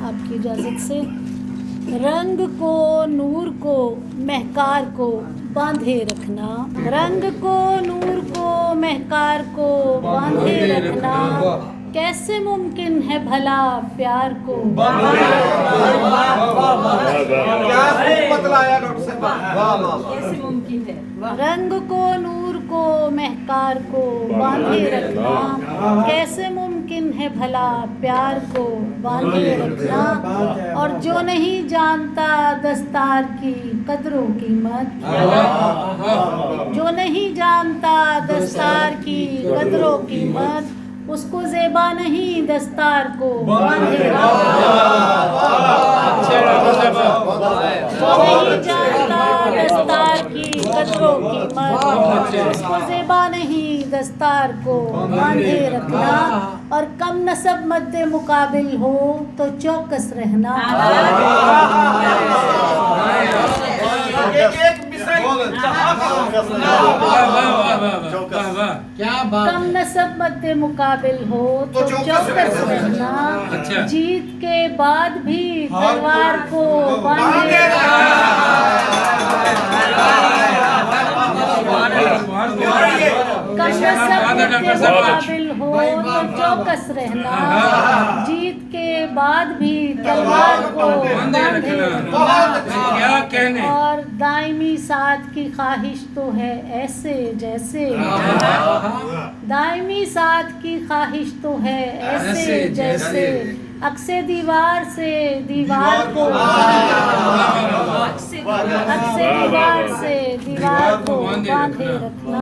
आपकी इजाज़त से। रंग को नूर को महकार को बांधे रखना, रंग को नूर को महकार को बांधे रखना, कैसे मुमकिन है भला प्यार को कैसे मुमकिन है। रंग को नूर को महकार को बांधे रखना, कैसे मुमकिन है भला प्यार को बांधे रखना। और जो नहीं जानता दस्तार की कदरों कीमत, जो नहीं जानता दस्तार की कदरों कीमत, उसको ज़ेबा नहीं दस्तार को बांधे जो नहीं जानता दस्तार की कदरों कीमत, उसको ज़ेबा नहीं दस्तार को बांधे रखना। और कम नसब मद्दे मुकाबिल हो तो चौकस रहना, कम नसब मद्दे मुकाबिल हो तो चौकस रहना। जीत के बाद भी तलवार को बांधे कम नसब मद्दे मुकाबिल हो तो चौकस रहना। जीत के बाद भी तलवार को बांधे क्या कहने। और दायमी साथ की ख्वाहिश तो है ऐसे जैसे, दायमी साथ की ख्वाहिश तो है ऐसे जैसे, अक्से दीवार से दीवार को, अक्से दीवार से दीवार को बांधे रखना।